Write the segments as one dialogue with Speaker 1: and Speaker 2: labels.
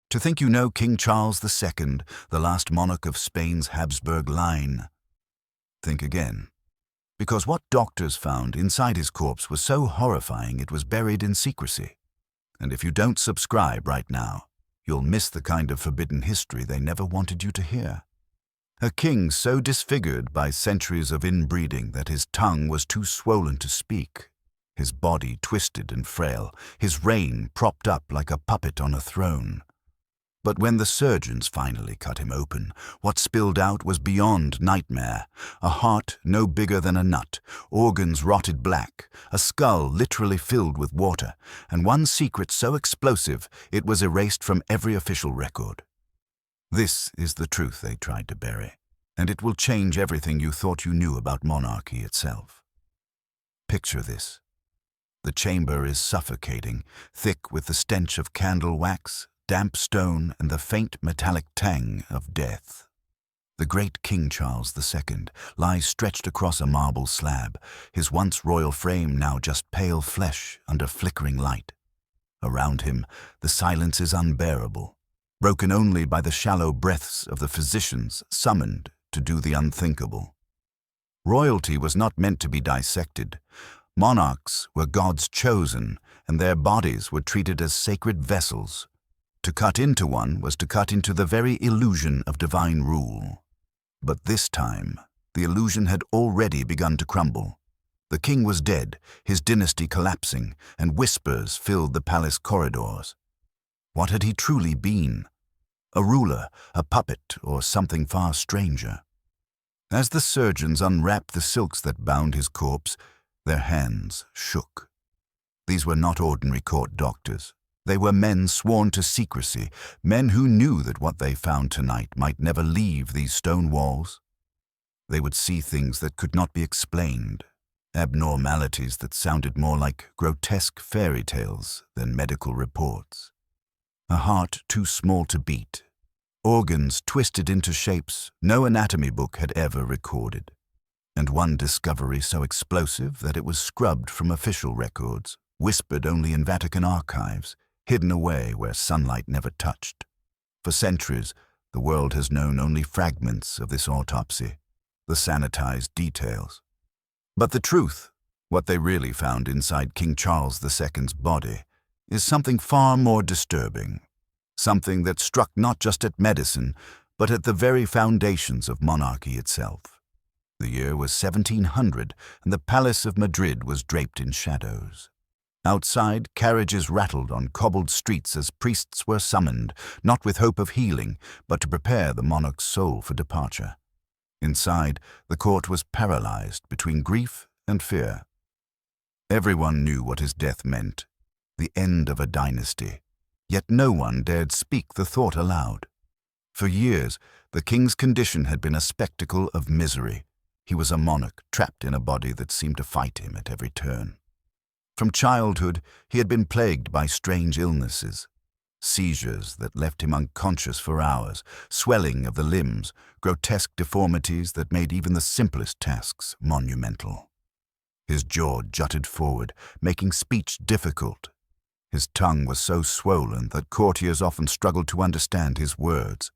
Speaker 1: To think you know King Charles II, the last monarch of Spain's Habsburg line. Think again. Because what doctors found inside his corpse was so horrifying it was buried in secrecy. And if you don't subscribe right now, you'll miss the kind of forbidden history they never wanted you to hear. A king so disfigured by centuries of inbreeding that his tongue was too swollen to speak, his body twisted and frail, his reign propped up like a puppet on a throne. But when the surgeons finally cut him open, what spilled out was beyond nightmare. A heart no bigger than a nut, organs rotted black, a skull literally filled with water, and one secret so explosive it was erased from every official record. This is the truth they tried to bury, and it will change everything you thought you knew about monarchy itself. Picture this. The chamber is suffocating, thick with the stench of candle wax, damp stone, and the faint metallic tang of death. The great King Charles II lies stretched across a marble slab, his once royal frame now just pale flesh under flickering light. Around him, the silence is unbearable, broken only by the shallow breaths of the physicians summoned to do the unthinkable. Royalty was not meant to be dissected. Monarchs were God's chosen, and their bodies were treated as sacred vessels. To cut into one was to cut into the very illusion of divine rule. But this time, the illusion had already begun to crumble. The king was dead, his dynasty collapsing, and whispers filled the palace corridors. What had he truly been? A ruler, a puppet, or something far stranger? As the surgeons unwrapped the silks that bound his corpse, their hands shook. These were not ordinary court doctors. They were men sworn to secrecy, men who knew that what they found tonight might never leave these stone walls. They would see things that could not be explained, abnormalities that sounded more like grotesque fairy tales than medical reports. A heart too small to beat, organs twisted into shapes no anatomy book had ever recorded, and one discovery so explosive that it was scrubbed from official records, whispered only in Vatican archives, hidden away where sunlight never touched. For centuries, the world has known only fragments of this autopsy, the sanitized details. But the truth, what they really found inside King Charles II's body, is something far more disturbing, something that struck not just at medicine, but at the very foundations of monarchy itself. The year was 1700, and the Palace of Madrid was draped in shadows. Outside, carriages rattled on cobbled streets as priests were summoned, not with hope of healing, but to prepare the monarch's soul for departure. Inside, the court was paralyzed between grief and fear. Everyone knew what his death meant, the end of a dynasty, yet no one dared speak the thought aloud. For years, the king's condition had been a spectacle of misery. He was a monarch trapped in a body that seemed to fight him at every turn. From childhood, he had been plagued by strange illnesses, seizures that left him unconscious for hours, swelling of the limbs, grotesque deformities that made even the simplest tasks monumental. His jaw jutted forward, making speech difficult. His tongue was so swollen that courtiers often struggled to understand his words.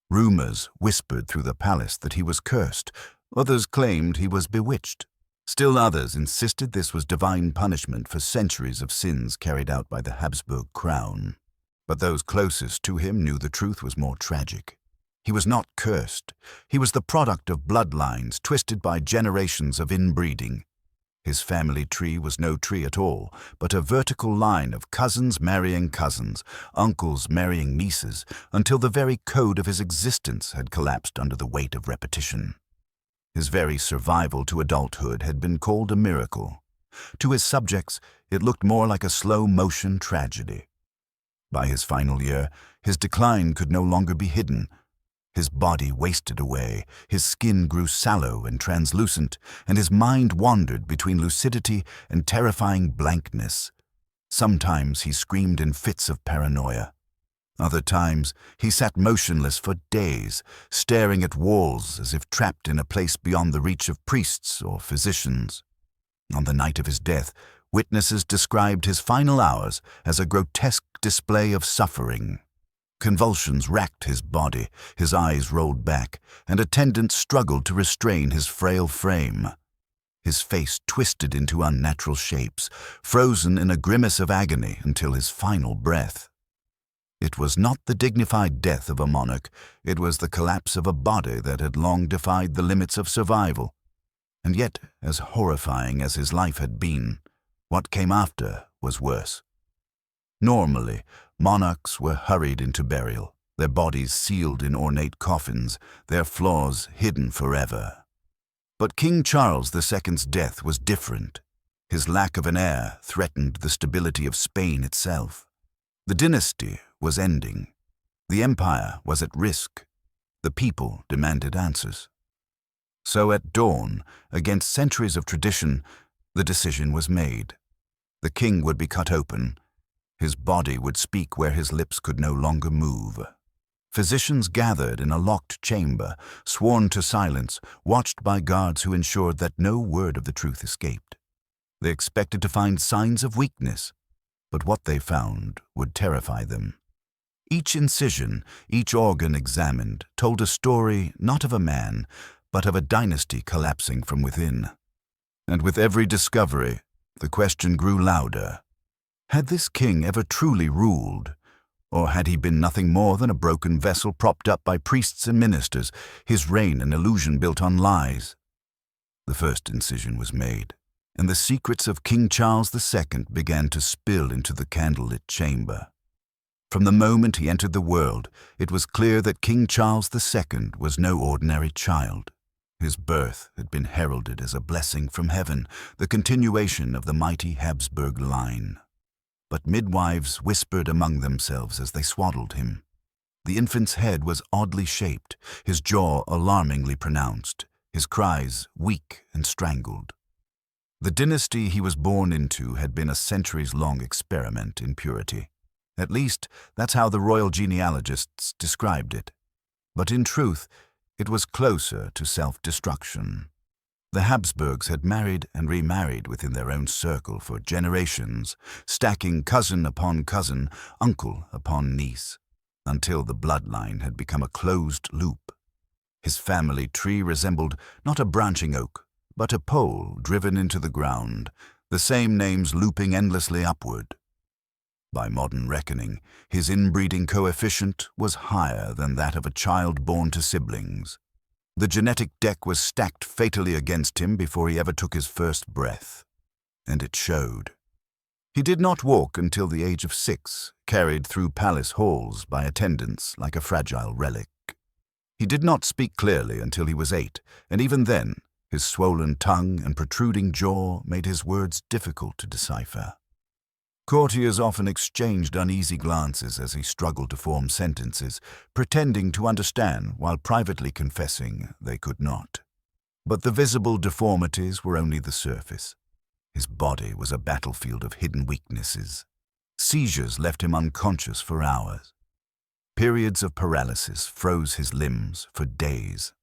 Speaker 1: Rumors whispered through the palace that he was cursed. Others claimed he was bewitched. Still others insisted this was divine punishment for centuries of sins carried out by the Habsburg crown. But those closest to him knew the truth was more tragic. He was not cursed. He was the product of bloodlines twisted by generations of inbreeding. His family tree was no tree at all, but a vertical line of cousins marrying cousins, uncles marrying nieces, until the very code of his existence had collapsed under the weight of repetition. His very survival to adulthood had been called a miracle. To his subjects, it looked more like a slow-motion tragedy. By his final year, his decline could no longer be hidden. His body wasted away, his skin grew sallow and translucent, and his mind wandered between lucidity and terrifying blankness. Sometimes he screamed in fits of paranoia. Other times, he sat motionless for days, staring at walls as if trapped in a place beyond the reach of priests or physicians. On the night of his death, witnesses described his final hours as a grotesque display of suffering. Convulsions racked his body, his eyes rolled back, and attendants struggled to restrain his frail frame. His face twisted into unnatural shapes, frozen in a grimace of agony until his final breath. It was not the dignified death of a monarch, it was the collapse of a body that had long defied the limits of survival. And yet, as horrifying as his life had been, what came after was worse. Normally, monarchs were hurried into burial, their bodies sealed in ornate coffins, their flaws hidden forever. But King Charles II's death was different. His lack of an heir threatened the stability of Spain itself. The dynasty was ending. The empire was at risk. The people demanded answers. So at dawn, against centuries of tradition, the decision was made. The king would be cut open. His body would speak where his lips could no longer move. Physicians gathered in a locked chamber, sworn to silence, watched by guards who ensured that no word of the truth escaped. They expected to find signs of weakness, but what they found would terrify them. Each incision, each organ examined, told a story not of a man, but of a dynasty collapsing from within. And with every discovery, the question grew louder. Had this king ever truly ruled? Or had he been nothing more than a broken vessel propped up by priests and ministers, his reign an illusion built on lies? The first incision was made, and the secrets of King Charles II began to spill into the candlelit chamber. From the moment he entered the world, it was clear that King Charles II was no ordinary child. His birth had been heralded as a blessing from heaven, the continuation of the mighty Habsburg line. But midwives whispered among themselves as they swaddled him. The infant's head was oddly shaped, his jaw alarmingly pronounced, his cries weak and strangled. The dynasty he was born into had been a centuries-long experiment in purity. At least, that's how the royal genealogists described it. But in truth, it was closer to self-destruction. The Habsburgs had married and remarried within their own circle for generations, stacking cousin upon cousin, uncle upon niece, until the bloodline had become a closed loop. His family tree resembled not a branching oak, but a pole driven into the ground, the same names looping endlessly upward. By modern reckoning, his inbreeding coefficient was higher than that of a child born to siblings. The genetic deck was stacked fatally against him before he ever took his first breath. And it showed. He did not walk until the age of 6, carried through palace halls by attendants like a fragile relic. He did not speak clearly until he was 8, and even then, his swollen tongue and protruding jaw made his words difficult to decipher. Courtiers often exchanged uneasy glances as he struggled to form sentences, pretending to understand while privately confessing they could not. But the visible deformities were only the surface. His body was a battlefield of hidden weaknesses. Seizures left him unconscious for hours. Periods of paralysis froze his limbs for days.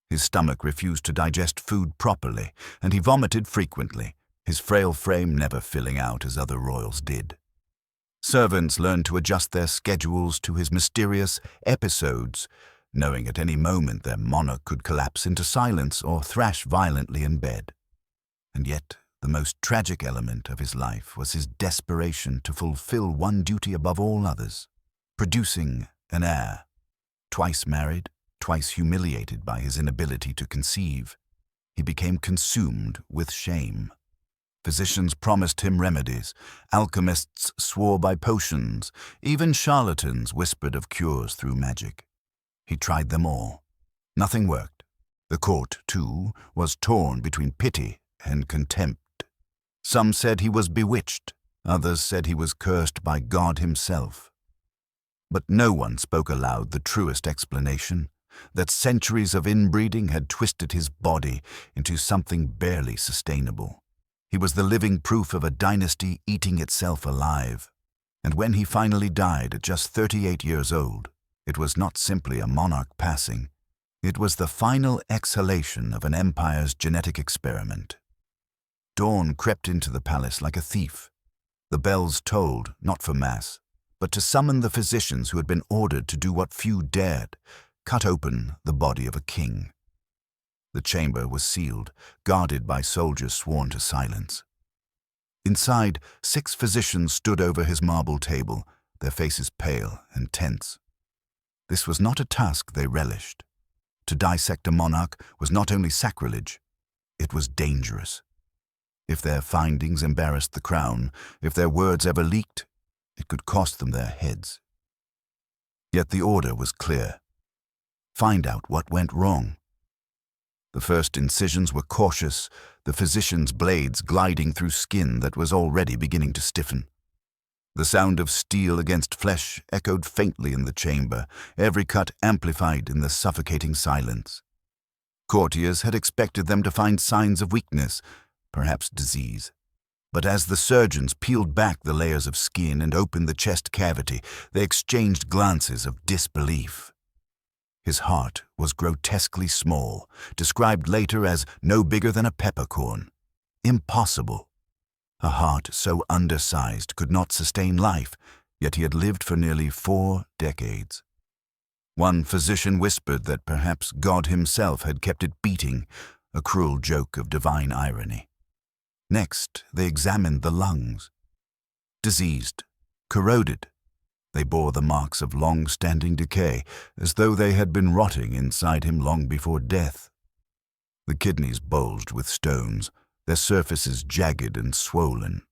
Speaker 1: His stomach refused to digest food properly, and he vomited frequently, his frail frame never filling out as other royals did. Servants learned to adjust their schedules to his mysterious episodes, knowing at any moment their monarch could collapse into silence or thrash violently in bed. And yet, the most tragic element of his life was his desperation to fulfill one duty above all others, producing an heir. Twice married, twice humiliated by his inability to conceive, he became consumed with shame. Physicians promised him remedies, alchemists swore by potions, even charlatans whispered of cures through magic. He tried them all. Nothing worked. The court, too, was torn between pity and contempt. Some said he was bewitched, others said he was cursed by God himself. But no one spoke aloud the truest explanation, that centuries of inbreeding had twisted his body into something barely sustainable. He was the living proof of a dynasty eating itself alive. And when he finally died at just 38 years old, it was not simply a monarch passing. It was the final exhalation of an empire's genetic experiment. Dawn crept into the palace like a thief. The bells tolled, not for mass, but to summon the physicians who had been ordered to do what few dared, cut open the body of a king. The chamber was sealed, guarded by soldiers sworn to silence. Inside, 6 physicians stood over his marble table, their faces pale and tense. This was not a task they relished. To dissect a monarch was not only sacrilege, it was dangerous. If their findings embarrassed the crown, if their words ever leaked, it could cost them their heads. Yet the order was clear. Find out what went wrong. The first incisions were cautious, the physician's blades gliding through skin that was already beginning to stiffen. The sound of steel against flesh echoed faintly in the chamber, every cut amplified in the suffocating silence. Courtiers had expected them to find signs of weakness, perhaps disease. But as the surgeons peeled back the layers of skin and opened the chest cavity, they exchanged glances of disbelief. His heart was grotesquely small, described later as no bigger than a peppercorn. Impossible. A heart so undersized could not sustain life, yet he had lived for nearly 4 decades. One physician whispered that perhaps God himself had kept it beating, a cruel joke of divine irony. Next, they examined the lungs. Diseased, corroded, they bore the marks of long-standing decay, as though they had been rotting inside him long before death. The kidneys bulged with stones, their surfaces jagged and swollen.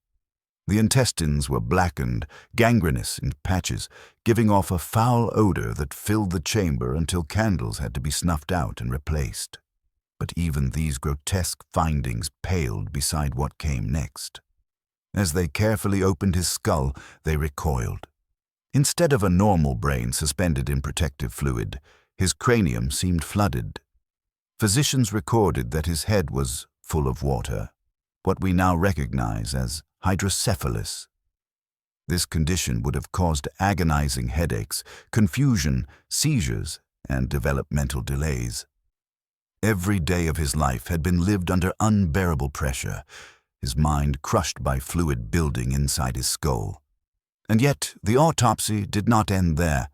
Speaker 1: The intestines were blackened, gangrenous in patches, giving off a foul odor that filled the chamber until candles had to be snuffed out and replaced. But even these grotesque findings paled beside what came next. As they carefully opened his skull, they recoiled. Instead of a normal brain suspended in protective fluid, his cranium seemed flooded. Physicians recorded that his head was full of water, what we now recognize as hydrocephalus. This condition would have caused agonizing headaches, confusion, seizures, and developmental delays. Every day of his life had been lived under unbearable pressure, his mind crushed by fluid building inside his skull. And yet the autopsy did not end there.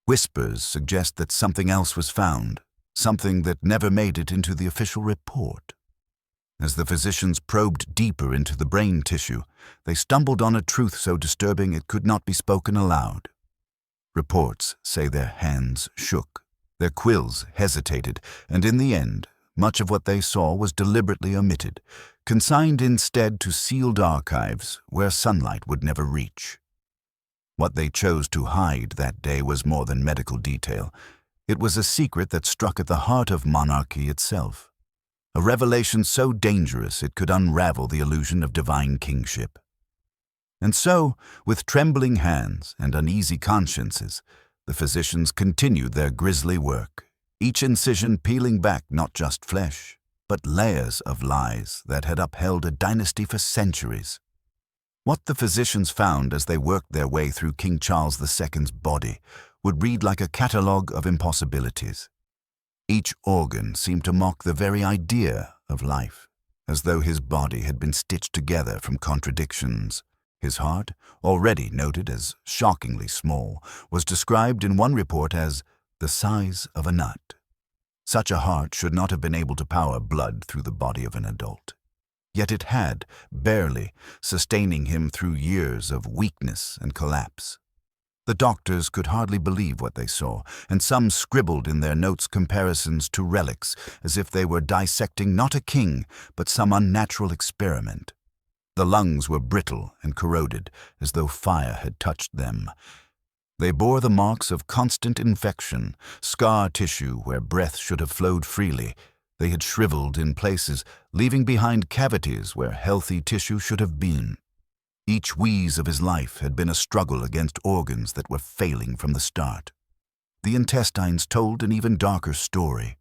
Speaker 1: Whispers suggest that something else was found, something that never made it into the official report. As the physicians probed deeper into the brain tissue, they stumbled on a truth so disturbing it could not be spoken aloud. Reports say their hands shook, their quills hesitated, and in the end, much of what they saw was deliberately omitted, consigned instead to sealed archives where sunlight would never reach. What they chose to hide that day was more than medical detail. It was a secret that struck at the heart of monarchy itself, a revelation so dangerous it could unravel the illusion of divine kingship. And so, with trembling hands and uneasy consciences, the physicians continued their grisly work, each incision peeling back not just flesh, but layers of lies that had upheld a dynasty for centuries. What the physicians found as they worked their way through King Charles II's body would read like a catalogue of impossibilities. Each organ seemed to mock the very idea of life, as though his body had been stitched together from contradictions. His heart, already noted as shockingly small, was described in one report as the size of a nut. Such a heart should not have been able to power blood through the body of an adult. Yet it had, barely, sustaining him through years of weakness and collapse. The doctors could hardly believe what they saw, and some scribbled in their notes comparisons to relics, as if they were dissecting not a king, but some unnatural experiment. The lungs were brittle and corroded, as though fire had touched them. They bore the marks of constant infection, scar tissue where breath should have flowed freely. They had shriveled in places, leaving behind cavities where healthy tissue should have been. Each wheeze of his life had been a struggle against organs that were failing from the start. The intestines told an even darker story.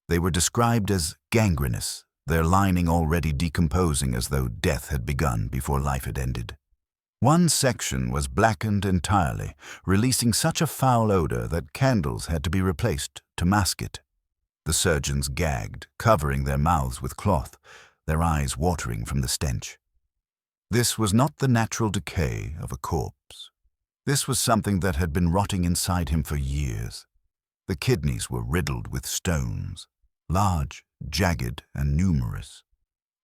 Speaker 1: They were described as gangrenous, their lining already decomposing as though death had begun before life had ended. One section was blackened entirely, releasing such a foul odor that candles had to be replaced to mask it. The surgeons gagged, covering their mouths with cloth, their eyes watering from the stench. This was not the natural decay of a corpse. This was something that had been rotting inside him for years. The kidneys were riddled with stones, large, jagged, and numerous.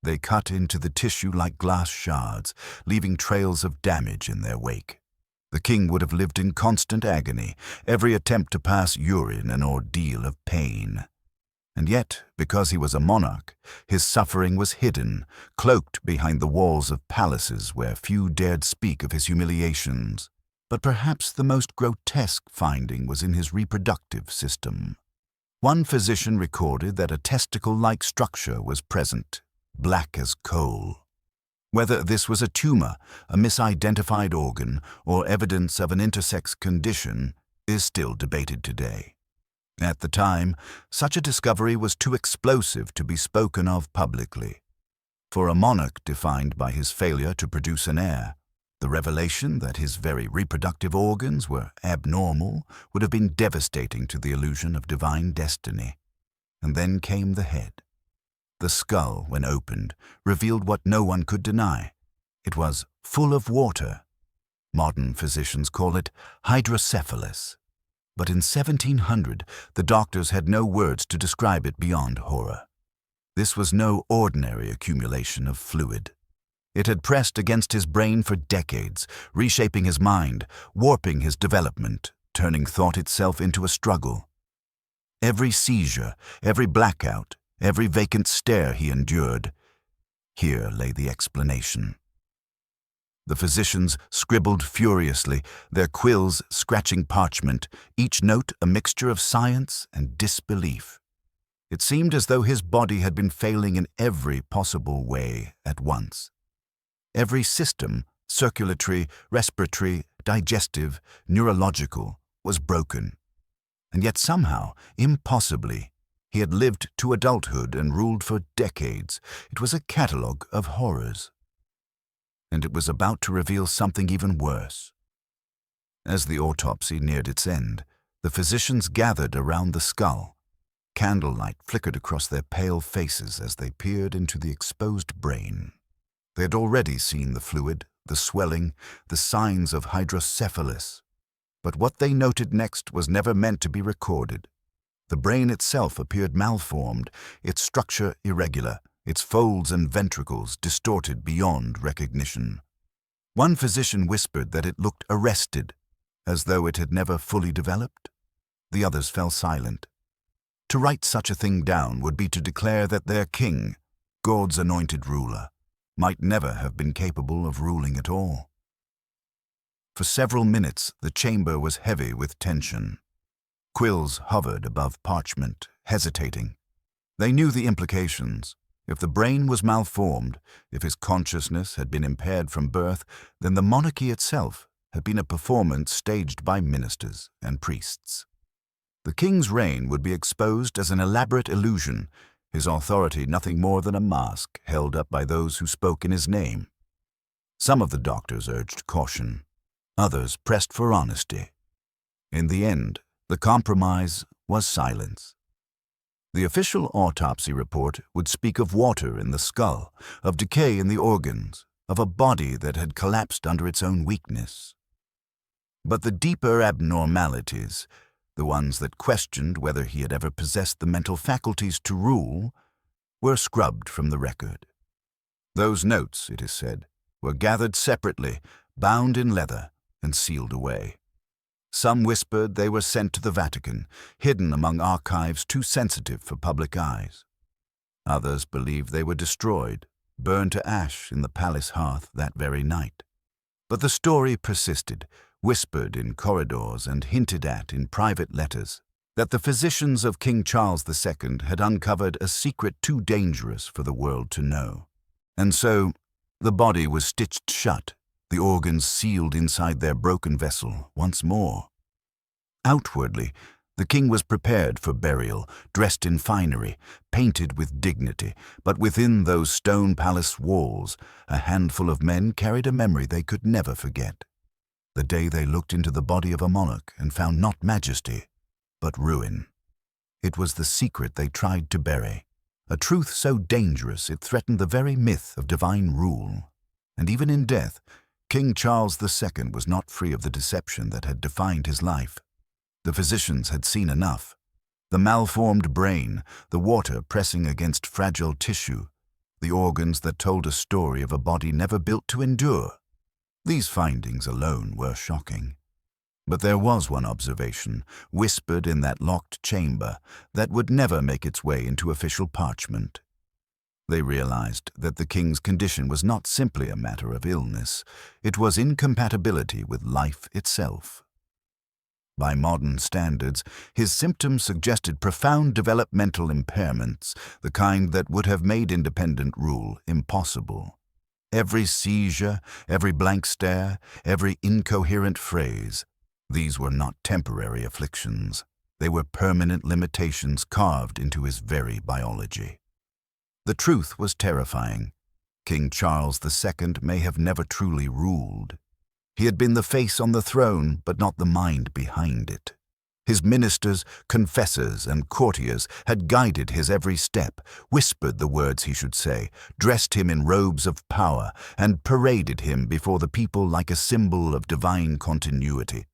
Speaker 1: They cut into the tissue like glass shards, leaving trails of damage in their wake. The king would have lived in constant agony, every attempt to pass urine an ordeal of pain. And yet, because he was a monarch, his suffering was hidden, cloaked behind the walls of palaces where few dared speak of his humiliations. But perhaps the most grotesque finding was in his reproductive system. One physician recorded that a testicle-like structure was present, black as coal. Whether this was a tumor, a misidentified organ, or evidence of an intersex condition is still debated today. At the time, such a discovery was too explosive to be spoken of publicly. For a monarch defined by his failure to produce an heir, the revelation that his very reproductive organs were abnormal would have been devastating to the illusion of divine destiny. And then came the head. The skull, when opened, revealed what no one could deny. It was full of water. Modern physicians call it hydrocephalus. But in 1700, the doctors had no words to describe it beyond horror. This was no ordinary accumulation of fluid. It had pressed against his brain for decades, reshaping his mind, warping his development, turning thought itself into a struggle. Every seizure, every blackout, every vacant stare he endured, here lay the explanation. The physicians scribbled furiously, their quills scratching parchment, each note a mixture of science and disbelief. It seemed as though his body had been failing in every possible way at once. Every system, circulatory, respiratory, digestive, neurological, was broken. And yet somehow, impossibly, he had lived to adulthood and ruled for decades. It was a catalogue of horrors. And it was about to reveal something even worse. As the autopsy neared its end, the physicians gathered around the skull. Candlelight flickered across their pale faces as they peered into the exposed brain. They had already seen the fluid, the swelling, the signs of hydrocephalus. But what they noted next was never meant to be recorded. The brain itself appeared malformed, its structure irregular, its folds and ventricles distorted beyond recognition. One physician whispered that it looked arrested, as though it had never fully developed. The others fell silent. To write such a thing down would be to declare that their king, God's anointed ruler, might never have been capable of ruling at all. For several minutes, the chamber was heavy with tension. Quills hovered above parchment, hesitating. They knew the implications. If the brain was malformed, if his consciousness had been impaired from birth, then the monarchy itself had been a performance staged by ministers and priests. The king's reign would be exposed as an elaborate illusion, his authority nothing more than a mask held up by those who spoke in his name. Some of the doctors urged caution. Others pressed for honesty. In the end, the compromise was silence. The official autopsy report would speak of water in the skull, of decay in the organs, of a body that had collapsed under its own weakness. But the deeper abnormalities, the ones that questioned whether he had ever possessed the mental faculties to rule, were scrubbed from the record. Those notes, it is said, were gathered separately, bound in leather, and sealed away. Some whispered they were sent to the Vatican, hidden among archives too sensitive for public eyes. Others believed they were destroyed, burned to ash in the palace hearth that very night. But the story persisted, whispered in corridors and hinted at in private letters, that the physicians of King Charles II had uncovered a secret too dangerous for the world to know. And so, the body was stitched shut, the organs sealed inside their broken vessel once more. Outwardly, the king was prepared for burial, dressed in finery, painted with dignity, but within those stone palace walls, a handful of men carried a memory they could never forget. The day they looked into the body of a monarch and found not majesty, but ruin. It was the secret they tried to bury, a truth so dangerous it threatened the very myth of divine rule. And even in death, King Charles II was not free of the deception that had defined his life. The physicians had seen enough. The malformed brain, the water pressing against fragile tissue, the organs that told a story of a body never built to endure. These findings alone were shocking. But there was one observation, whispered in that locked chamber, that would never make its way into official parchment. They realized that the king's condition was not simply a matter of illness, it was incompatibility with life itself. By modern standards, his symptoms suggested profound developmental impairments, the kind that would have made independent rule impossible. Every seizure, every blank stare, every incoherent phrase, these were not temporary afflictions. They were permanent limitations carved into his very biology. The truth was terrifying. King Charles II may have never truly ruled. He had been the face on the throne, but not the mind behind it. His ministers, confessors, and courtiers had guided his every step, whispered the words he should say, dressed him in robes of power, and paraded him before the people like a symbol of divine continuity.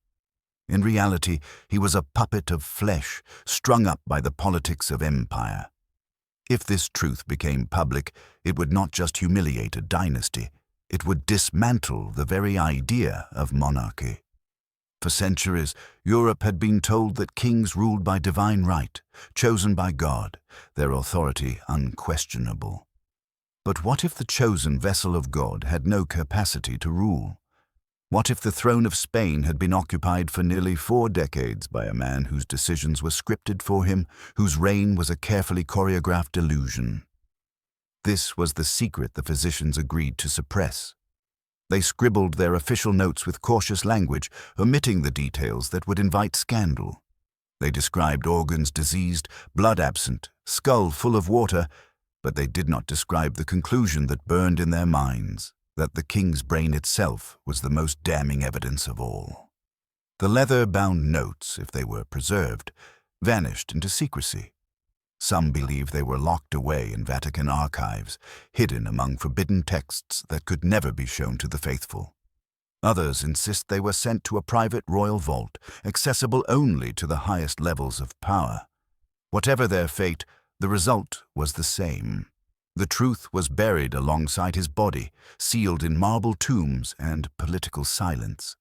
Speaker 1: In reality, he was a puppet of flesh, strung up by the politics of empire. If this truth became public, it would not just humiliate a dynasty, it would dismantle the very idea of monarchy. For centuries, Europe had been told that kings ruled by divine right, chosen by God, their authority unquestionable. But what if the chosen vessel of God had no capacity to rule? What if the throne of Spain had been occupied for nearly 4 decades by a man whose decisions were scripted for him, whose reign was a carefully choreographed illusion? This was the secret the physicians agreed to suppress. They scribbled their official notes with cautious language, omitting the details that would invite scandal. They described organs diseased, blood absent, skull full of water, but they did not describe the conclusion that burned in their minds, that the king's brain itself was the most damning evidence of all. The leather-bound notes, if they were preserved, vanished into secrecy. Some believe they were locked away in Vatican archives, hidden among forbidden texts that could never be shown to the faithful. Others insist they were sent to a private royal vault, accessible only to the highest levels of power. Whatever their fate, the result was the same. The truth was buried alongside his body, sealed in marble tombs and political silence.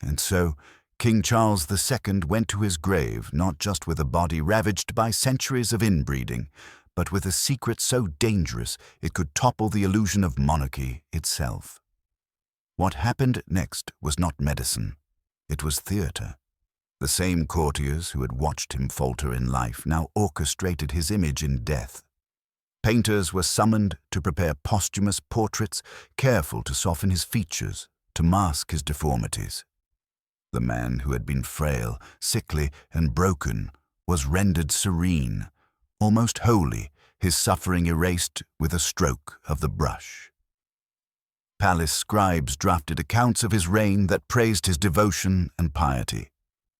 Speaker 1: And so, King Charles II went to his grave not just with a body ravaged by centuries of inbreeding, but with a secret so dangerous it could topple the illusion of monarchy itself. What happened next was not medicine, it was theater. The same courtiers who had watched him falter in life now orchestrated his image in death. Painters were summoned to prepare posthumous portraits, careful to soften his features, to mask his deformities. The man who had been frail, sickly, and broken was rendered serene, almost holy, his suffering erased with a stroke of the brush. Palace scribes drafted accounts of his reign that praised his devotion and piety.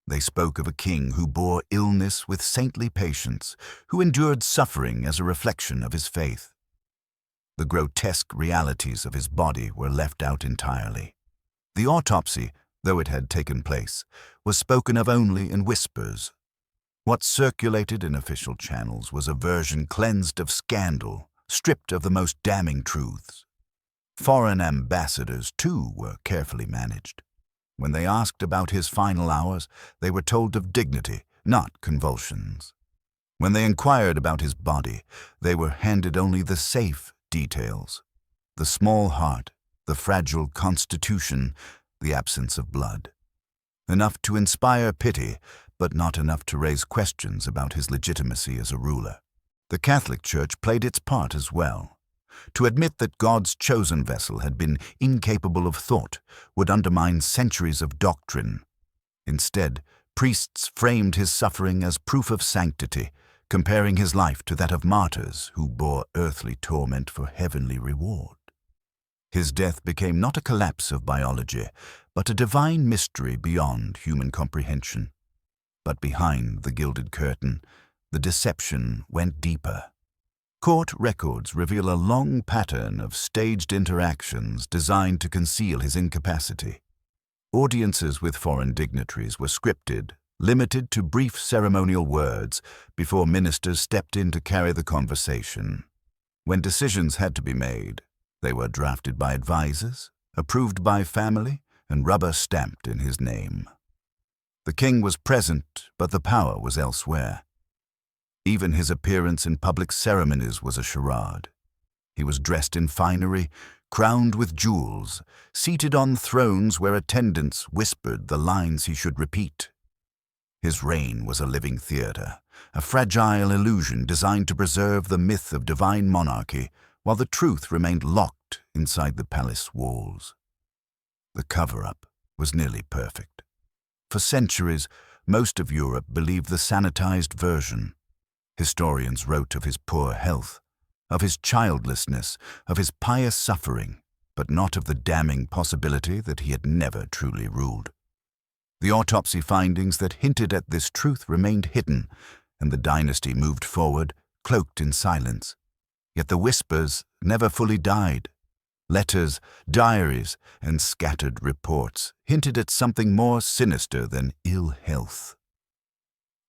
Speaker 1: They spoke of a king who bore illness with saintly patience, who endured suffering as a reflection of his faith. The grotesque realities of his body were left out entirely. The autopsy, though it had taken place, was spoken of only in whispers. What circulated in official channels was a version cleansed of scandal, stripped of the most damning truths. Foreign ambassadors, too, were carefully managed. When they asked about his final hours, they were told of dignity, not convulsions. When they inquired about his body, they were handed only the safe details: the small heart, the fragile constitution, the absence of blood. Enough to inspire pity, but not enough to raise questions about his legitimacy as a ruler. The Catholic Church played its part as well. To admit that God's chosen vessel had been incapable of thought would undermine centuries of doctrine. Instead, priests framed his suffering as proof of sanctity, comparing his life to that of martyrs who bore earthly torment for heavenly reward. His death became not a collapse of biology, but a divine mystery beyond human comprehension. But behind the gilded curtain, the deception went deeper. Court records reveal a long pattern of staged interactions designed to conceal his incapacity. Audiences with foreign dignitaries were scripted, limited to brief ceremonial words before ministers stepped in to carry the conversation. When decisions had to be made, they were drafted by advisors, approved by family, and rubber-stamped in his name. The king was present, but the power was elsewhere. Even his appearance in public ceremonies was a charade. He was dressed in finery, crowned with jewels, seated on thrones where attendants whispered the lines he should repeat. His reign was a living theater, a fragile illusion designed to preserve the myth of divine monarchy while the truth remained locked inside the palace walls. The cover-up was nearly perfect. For centuries, most of Europe believed the sanitized version. Historians wrote of his poor health, of his childlessness, of his pious suffering, but not of the damning possibility that he had never truly ruled. The autopsy findings that hinted at this truth remained hidden, and the dynasty moved forward, cloaked in silence. Yet the whispers never fully died. Letters, diaries, and scattered reports hinted at something more sinister than ill health.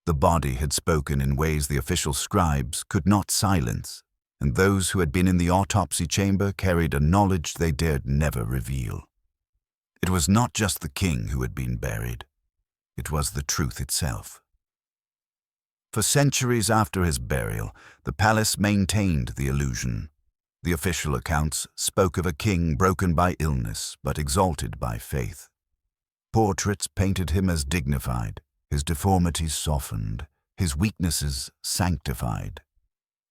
Speaker 1: The body had spoken in ways the official scribes could not silence, and those who had been in the autopsy chamber carried a knowledge they dared never reveal. It was not just the king who had been buried. It was the truth itself. For centuries after his burial, the palace maintained the illusion. The official accounts spoke of a king broken by illness but exalted by faith. Portraits painted him as dignified, his deformities softened, his weaknesses sanctified.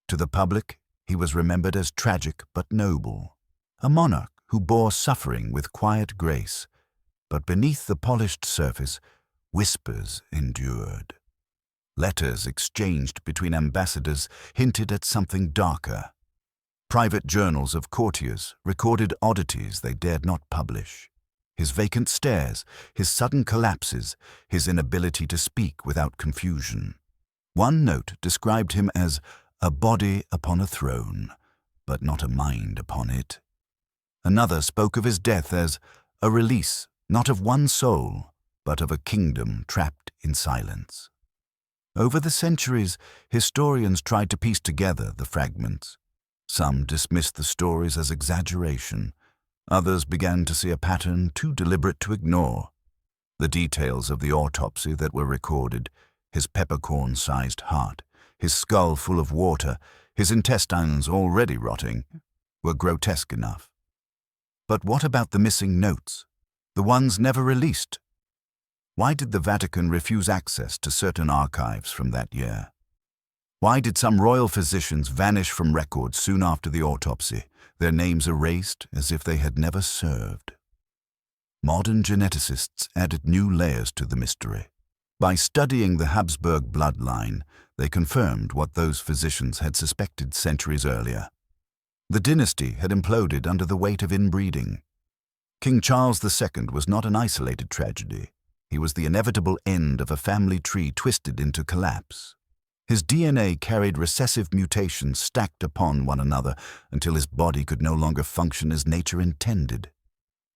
Speaker 1: To the public, he was remembered as tragic but noble, a monarch who bore suffering with quiet grace, but beneath the polished surface, whispers endured. Letters exchanged between ambassadors hinted at something darker. Private journals of courtiers recorded oddities they dared not publish. His vacant stares, his sudden collapses, his inability to speak without confusion. One note described him as a body upon a throne, but not a mind upon it. Another spoke of his death as a release, not of one soul, but of a kingdom trapped in silence. Over the centuries, historians tried to piece together the fragments. Some dismissed the stories as exaggeration. Others began to see a pattern too deliberate to ignore. The details of the autopsy that were recorded, his peppercorn-sized heart, his skull full of water, his intestines already rotting, were grotesque enough. But what about the missing notes? The ones never released? Why did the Vatican refuse access to certain archives from that year? Why did some royal physicians vanish from records soon after the autopsy, their names erased as if they had never served? Modern geneticists added new layers to the mystery. By studying the Habsburg bloodline, they confirmed what those physicians had suspected centuries earlier. The dynasty had imploded under the weight of inbreeding. King Charles II was not an isolated tragedy. He was the inevitable end of a family tree twisted into collapse. His DNA carried recessive mutations stacked upon one another until his body could no longer function as nature intended.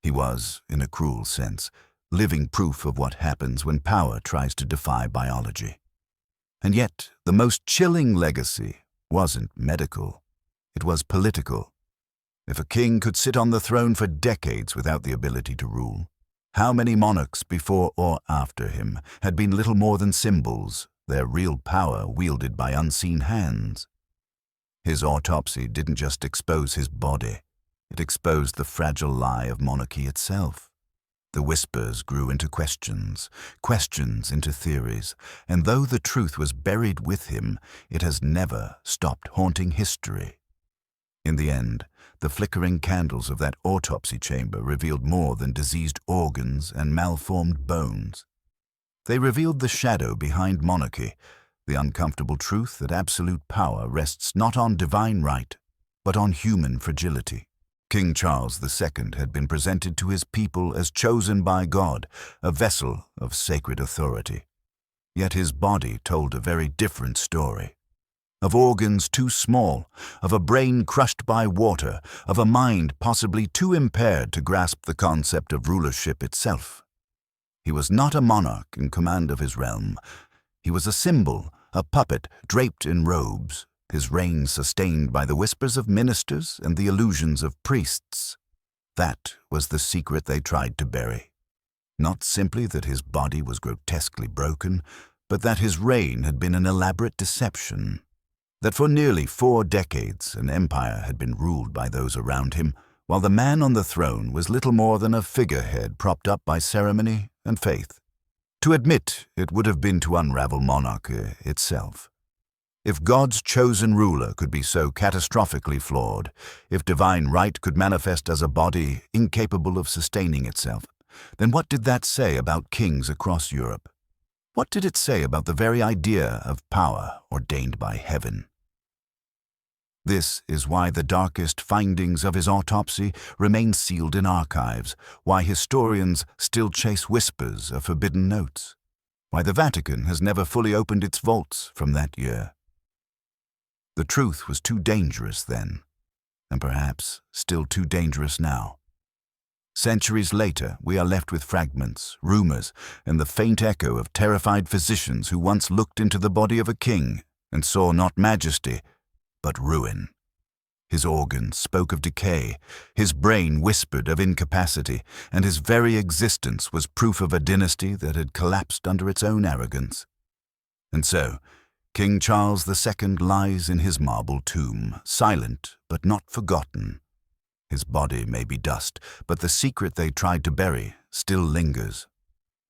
Speaker 1: He was, in a cruel sense, living proof of what happens when power tries to defy biology. And yet, the most chilling legacy wasn't medical. It was political. If a king could sit on the throne for decades without the ability to rule, how many monarchs before or after him had been little more than symbols, their real power wielded by unseen hands? His autopsy didn't just expose his body, it exposed the fragile lie of monarchy itself. The whispers grew into questions, questions into theories, and though the truth was buried with him, it has never stopped haunting history. In the end, the flickering candles of that autopsy chamber revealed more than diseased organs and malformed bones. They revealed the shadow behind monarchy, the uncomfortable truth that absolute power rests not on divine right, but on human fragility. King Charles II had been presented to his people as chosen by God, a vessel of sacred authority. Yet his body told a very different story. of organs too small, of a brain crushed by water, of a mind possibly too impaired to grasp the concept of rulership itself. He was not a monarch in command of his realm. He was a symbol, a puppet draped in robes, his reign sustained by the whispers of ministers and the illusions of priests. That was the secret they tried to bury. Not simply that his body was grotesquely broken, but that his reign had been an elaborate deception. That for nearly 4 decades an empire had been ruled by those around him, while the man on the throne was little more than a figurehead propped up by ceremony and faith. To admit it would have been to unravel monarchy itself. If God's chosen ruler could be so catastrophically flawed, if divine right could manifest as a body incapable of sustaining itself, then what did that say about kings across Europe? What did it say about the very idea of power ordained by heaven? This is why the darkest findings of his autopsy remain sealed in archives, why historians still chase whispers of forbidden notes, why the Vatican has never fully opened its vaults from that year. The truth was too dangerous then, and perhaps still too dangerous now. Centuries later, we are left with fragments, rumors, and the faint echo of terrified physicians who once looked into the body of a king and saw not majesty, but ruin. His organs spoke of decay, his brain whispered of incapacity, and his very existence was proof of a dynasty that had collapsed under its own arrogance. And so, King Charles II lies in his marble tomb, silent but not forgotten. His body may be dust, but the secret they tried to bury still lingers.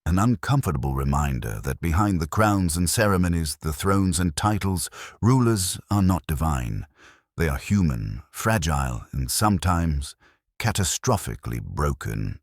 Speaker 1: An uncomfortable reminder that behind the crowns and ceremonies, the thrones and titles, rulers are not divine. They are human, fragile, and sometimes catastrophically broken.